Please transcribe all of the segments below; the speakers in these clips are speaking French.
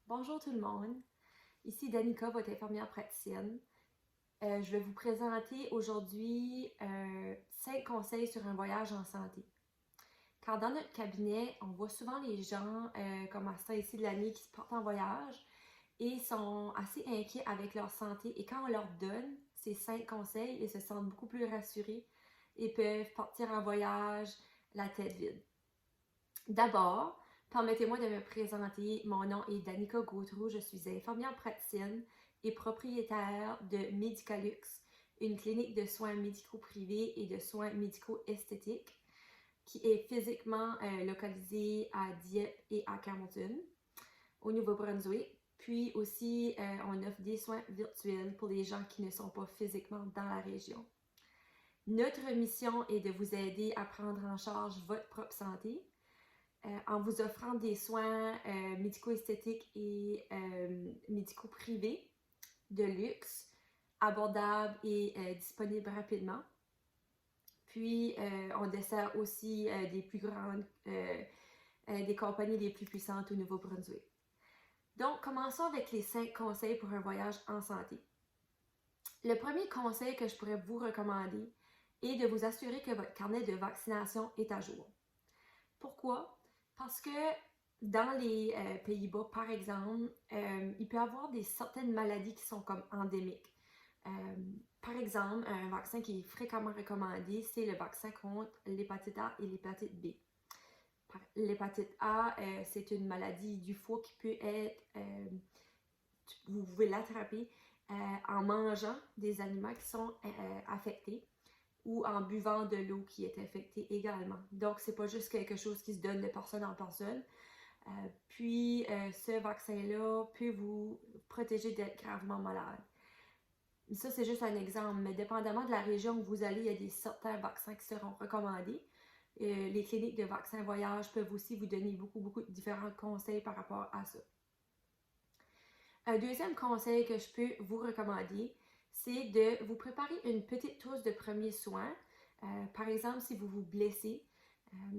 Bonjour tout le monde, ici Danica, votre infirmière praticienne. Je vais vous présenter aujourd'hui 5 conseils sur un voyage en santé. Car dans notre cabinet, on voit souvent les gens, comme à ce temps-ci de l'année, qui se partent en voyage et sont assez inquiets avec leur santé. Et quand on leur donne ces 5 conseils, ils se sentent beaucoup plus rassurés et peuvent partir en voyage la tête vide. D'abord, permettez-moi de me présenter. Mon nom est Danica Gautreau. Je suis infirmière praticienne et propriétaire de Medicalux, une clinique de soins médicaux privés et de soins médicaux esthétiques qui est physiquement localisée à Dieppe et à Carleton, au Nouveau-Brunswick. Puis aussi, on offre des soins virtuels pour les gens qui ne sont pas physiquement dans la région. Notre mission est de vous aider à prendre en charge votre propre santé en vous offrant des soins médico-esthétiques et médico-privés de luxe, abordables et disponibles rapidement. Puis, on dessert aussi des plus grandes, des compagnies les plus puissantes au Nouveau-Brunswick. Donc, commençons avec les 5 conseils pour un voyage en santé. Le premier conseil que je pourrais vous recommander est de vous assurer que votre carnet de vaccination est à jour. Pourquoi? Parce que dans les Pays-Bas, par exemple, il peut y avoir certaines maladies qui sont comme endémiques. Par exemple, un vaccin qui est fréquemment recommandé, c'est le vaccin contre l'hépatite A et l'hépatite B. L'hépatite A, c'est une maladie du foie qui peut être, vous pouvez l'attraper en mangeant des aliments qui sont affectés ou en buvant de l'eau qui est infectée également. Donc, c'est pas juste quelque chose qui se donne de personne en personne. Ce vaccin-là peut vous protéger d'être gravement malade. Ça, c'est juste un exemple, mais dépendamment de la région où vous allez, il y a certains vaccins qui seront recommandés. Les cliniques de vaccins voyage peuvent aussi vous donner beaucoup de différents conseils par rapport à ça. Un deuxième conseil que je peux vous recommander, c'est de vous préparer une petite trousse de premiers soins. Par exemple, si vous vous blessez,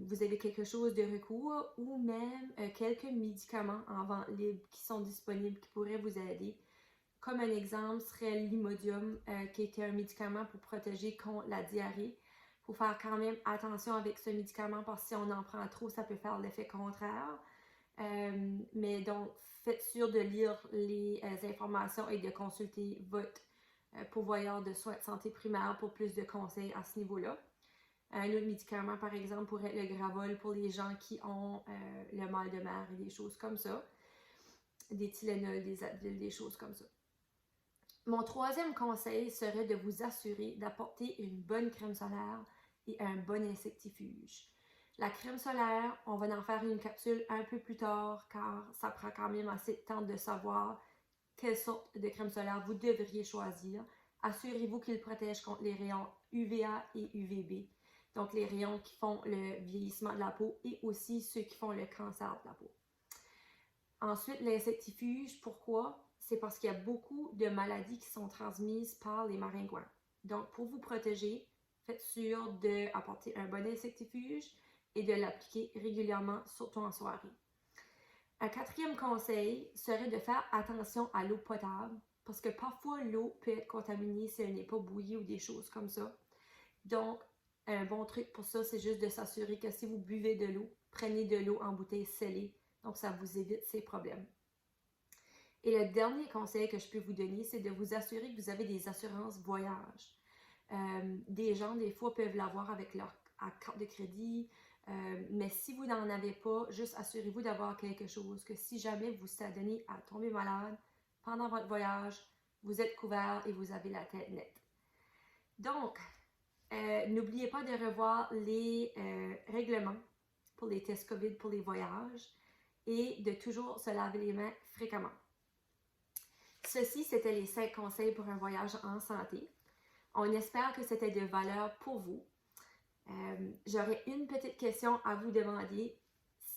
vous avez quelque chose de recours ou même quelques médicaments en vente libre qui sont disponibles qui pourraient vous aider. Comme un exemple serait l'Imodium, qui était un médicament pour protéger contre la diarrhée. Il faut faire quand même attention avec ce médicament parce que si on en prend trop, ça peut faire l'effet contraire. Mais donc, faites sûr de lire les informations et de consulter votre pourvoyeur de soins de santé primaire pour plus de conseils à ce niveau-là. Un autre médicament, par exemple, pourrait être le Gravol pour les gens qui ont le mal de mer et des choses comme ça. Des Tylenol, des Advil, des choses comme ça. Mon troisième conseil serait de vous assurer d'apporter une bonne crème solaire et un bon insectifuge. La crème solaire, on va en faire une capsule un peu plus tard car ça prend quand même assez de temps de savoir quelle sorte de crème solaire vous devriez choisir. Assurez-vous qu'il protège contre les rayons UVA et UVB, donc les rayons qui font le vieillissement de la peau et aussi ceux qui font le cancer de la peau. Ensuite, l'insectifuge, pourquoi? C'est parce qu'il y a beaucoup de maladies qui sont transmises par les maringouins. Donc, pour vous protéger, faites sûr d'apporter un bon insectifuge et de l'appliquer régulièrement, surtout en soirée. Un quatrième conseil serait de faire attention à l'eau potable parce que parfois l'eau peut être contaminée si elle n'est pas bouillie ou des choses comme ça. Donc, un bon truc pour ça, c'est juste de s'assurer que si vous buvez de l'eau, prenez de l'eau en bouteille scellée. Donc, ça vous évite ces problèmes. Et le dernier conseil que je peux vous donner, c'est de vous assurer que vous avez des assurances voyage. Des gens, des fois, peuvent l'avoir avec leur carte de crédit, mais si vous n'en avez pas, juste assurez-vous d'avoir quelque chose, que si jamais vous vous adonnez à tomber malade pendant votre voyage, vous êtes couvert et vous avez la tête nette. Donc, n'oubliez pas de revoir les règlements pour les tests COVID pour les voyages et de toujours se laver les mains fréquemment. Ceci, c'était les 5 conseils pour un voyage en santé. On espère que c'était de valeur pour vous. J'aurais une petite question à vous demander.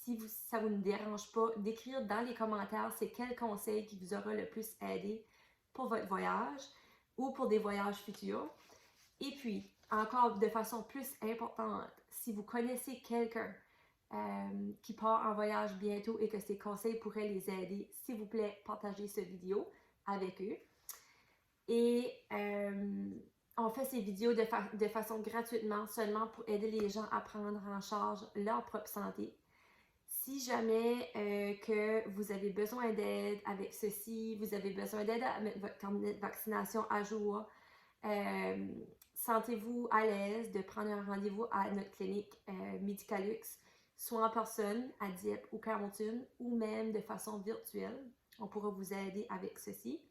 Si ça ne vous dérange pas, d'écrire dans les commentaires c'est quel conseil qui vous aura le plus aidé pour votre voyage ou pour des voyages futurs. Et puis, encore de façon plus importante, si vous connaissez quelqu'un qui part en voyage bientôt et que ses conseils pourraient les aider. S'il vous plaît, partagez cette vidéo avec eux. Et on fait ces vidéos de façon gratuitement, seulement pour aider les gens à prendre en charge leur propre santé. Si jamais que vous avez besoin d'aide avec ceci, vous avez besoin d'aide à mettre votre carnet de vaccination à jour, sentez-vous à l'aise de prendre un rendez-vous à notre clinique Medicalux, soit en personne à Dieppe ou Carleton, ou même de façon virtuelle. On pourra vous aider avec ceci.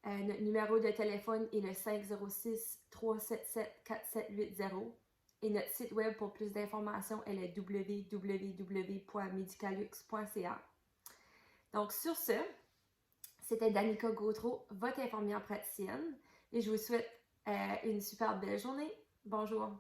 Notre numéro de téléphone est le 506-377-4780 et notre site web pour plus d'informations est le www.medicalux.ca. Donc sur ce, c'était Danica Gautreau, votre infirmière praticienne, et je vous souhaite une super belle journée. Bonjour!